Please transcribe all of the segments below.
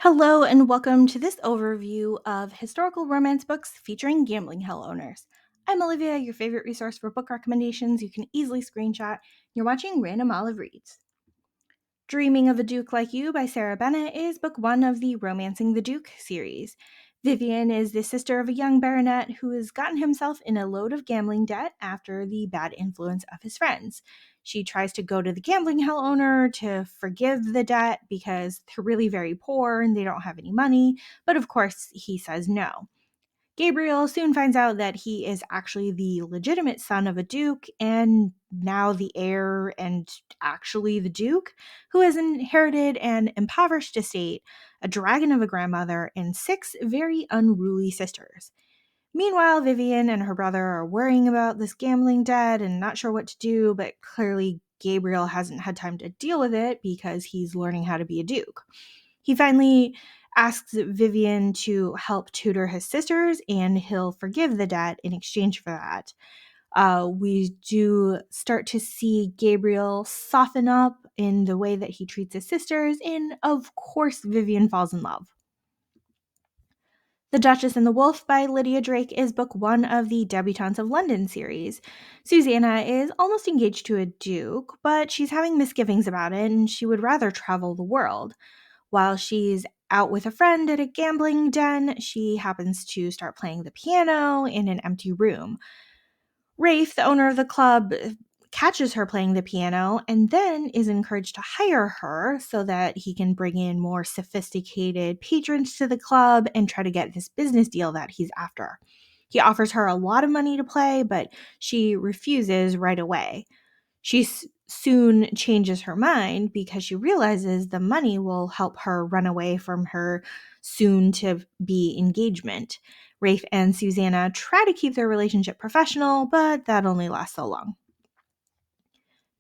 Hello, and welcome to this overview of historical romance books featuring gambling hell owners. I'm Olivia, your favorite resource for book recommendations you can easily screenshot. You're watching Random Olive Reads. Dreaming of a Duke Like You by Sarah Bennett is book one of the Romancing the Duke series. Vivian is the sister of a young baronet who has gotten himself in a load of gambling debt after the bad influence of his friends. She tries to go to the gambling hell owner to forgive the debt because they're really very poor and they don't have any money, but of course he says no. Gabriel soon finds out that he is actually the legitimate son of a duke and now the heir and actually the duke, who has inherited an impoverished estate, a dragon of a grandmother, and six very unruly sisters. Meanwhile, Vivian and her brother are worrying about this gambling debt and not sure what to do, but clearly Gabriel hasn't had time to deal with it because he's learning how to be a duke. He finally asks Vivian to help tutor his sisters, and he'll forgive the debt in exchange for that. We do start to see Gabriel soften up in the way that he treats his sisters, and of course, Vivian falls in love. The Duchess and the Wolf by Lydia Drake is book one of the Debutantes of London series. Susanna is almost engaged to a duke, but she's having misgivings about it, and she would rather travel the world. While she's out with a friend at a gambling den, she happens to start playing the piano in an empty room. Rafe, the owner of the club, catches her playing the piano and then is encouraged to hire her so that he can bring in more sophisticated patrons to the club and try to get this business deal that he's after. He offers her a lot of money to play, but she refuses right away. She soon changes her mind because she realizes the money will help her run away from her soon to be engagement. Rafe and Susanna try to keep their relationship professional, but that only lasts so long.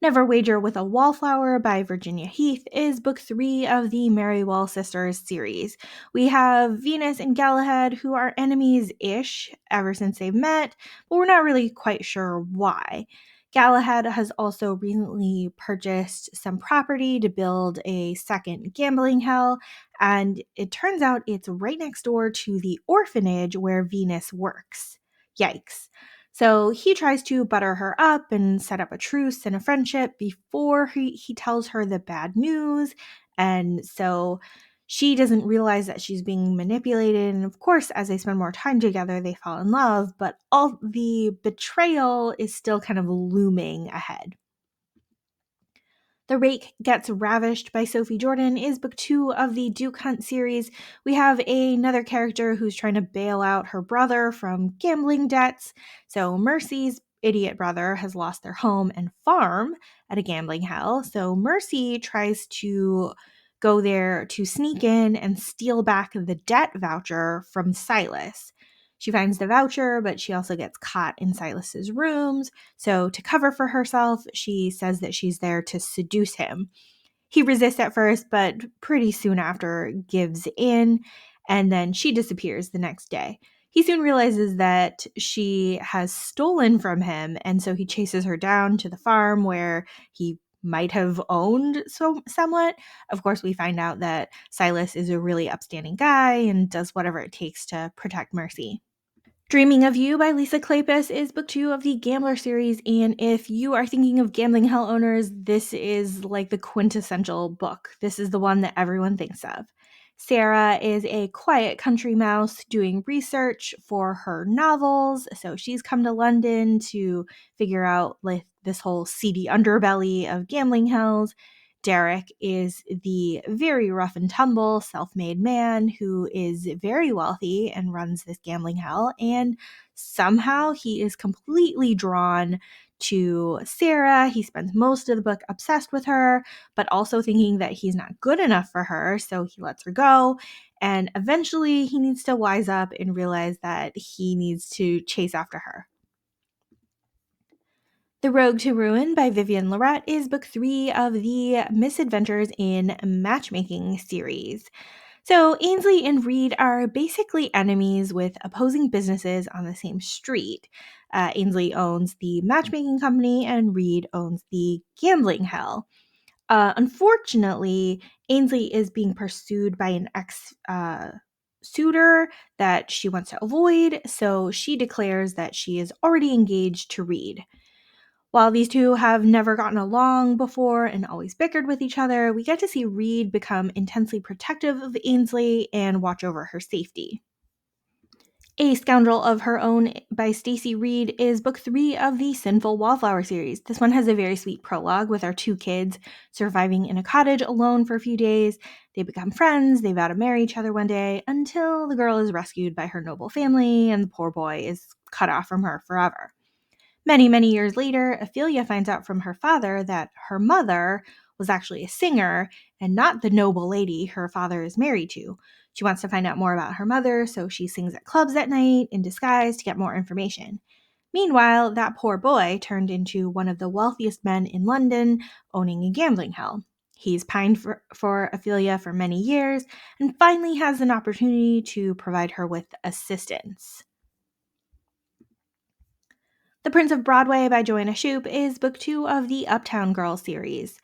Never Wager with a Wallflower by Virginia Heath is book three of the Merrywell Sisters series. We have Venus and Galahad, who are enemies-ish ever since they've met, but we're not really quite sure why. Galahad has also recently purchased some property to build a second gambling hell, and it turns out it's right next door to the orphanage where Venus works. Yikes. So he tries to butter her up and set up a truce and a friendship before he tells her the bad news. And so she doesn't realize that she's being manipulated. And of course, as they spend more time together, they fall in love. But all the betrayal is still kind of looming ahead. The Rake Gets Ravished by Sophie Jordan is book two of the Duke Hunt series. We have another character who's trying to bail out her brother from gambling debts. So Mercy's idiot brother has lost their home and farm at a gambling hell. So Mercy tries to go there to sneak in and steal back the debt voucher from Silas. She finds the voucher, but she also gets caught in Silas's rooms. So, to cover for herself, she says that she's there to seduce him. He resists at first, but pretty soon after gives in, and then she disappears the next day. He soon realizes that she has stolen from him, and so he chases her down to the farm where he might have owned somewhat. Of course, we find out that Silas is a really upstanding guy and does whatever it takes to protect Mercy. Dreaming of You by Lisa Kleypas is book two of the Gambler series, and if you are thinking of gambling hell owners, this is like the quintessential book. This is the one that everyone thinks of. Sarah is a quiet country mouse doing research for her novels, so she's come to London to figure out like this whole seedy underbelly of gambling hells. Derek is the very rough and tumble self-made man who is very wealthy and runs this gambling hell, and somehow he is completely drawn to Sarah. He spends most of the book obsessed with her, but also thinking that he's not good enough for her, so he lets her go. And eventually he needs to wise up and realize that he needs to chase after her. The Rogue to Ruin by Vivian Lorette is book three of the Misadventures in Matchmaking series. So, Ainsley and Reed are basically enemies with opposing businesses on the same street. Ainsley owns the matchmaking company, and Reed owns the gambling hell. Unfortunately, Ainsley is being pursued by an ex suitor that she wants to avoid, so she declares that she is already engaged to Reed. While these two have never gotten along before and always bickered with each other, we get to see Reed become intensely protective of Ainsley and watch over her safety. A Scoundrel of Her Own by Stacey Reed is book 3 of the Sinful Wallflower series. This one has a very sweet prologue with our two kids surviving in a cottage alone for a few days. They become friends, they vow to marry each other one day until the girl is rescued by her noble family and the poor boy is cut off from her forever. Many, many years later, Ophelia finds out from her father that her mother was actually a singer and not the noble lady her father is married to. She wants to find out more about her mother, so she sings at clubs at night in disguise to get more information. Meanwhile, that poor boy turned into one of the wealthiest men in London, owning a gambling hell. He's pined for Ophelia for many years and finally has an opportunity to provide her with assistance. The Prince of Broadway by Joanna Shoup is book 2 of the Uptown Girl series.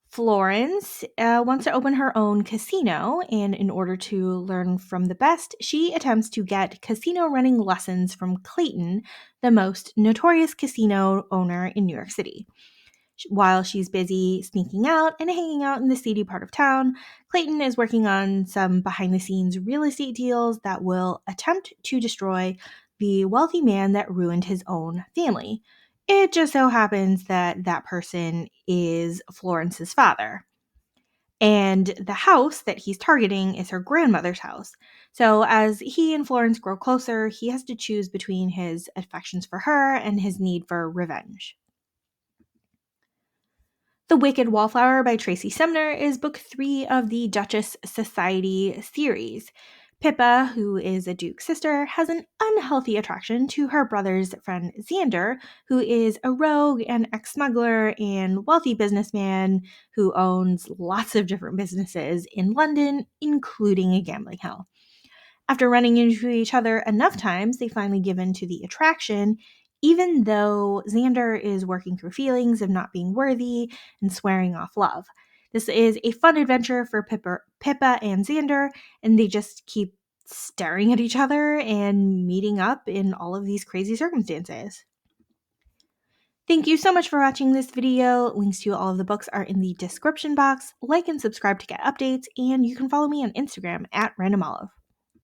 Florence wants to open her own casino, and in order to learn from the best, she attempts to get casino running lessons from Clayton, the most notorious casino owner in New York City. While she's busy sneaking out and hanging out in the seedy part of town, Clayton is working on some behind the scenes real estate deals that will attempt to destroy the wealthy man that ruined his own family. It just so happens that that person is Florence's father. And the house that he's targeting is her grandmother's house. So, as he and Florence grow closer, he has to choose between his affections for her and his need for revenge. The Wicked Wallflower by Tracy Sumner is book 3 of the Duchess Society series. Pippa, who is a Duke's sister, has an unhealthy attraction to her brother's friend Xander, who is a rogue and ex-smuggler and wealthy businessman who owns lots of different businesses in London, including a gambling hell. After running into each other enough times, they finally give in to the attraction, even though Xander is working through feelings of not being worthy and swearing off love. This is a fun adventure for Pippa and Xander, and they just keep staring at each other and meeting up in all of these crazy circumstances. Thank you so much for watching this video. Links to all of the books are in the description box. Like and subscribe to get updates, and you can follow me on Instagram at randomolive.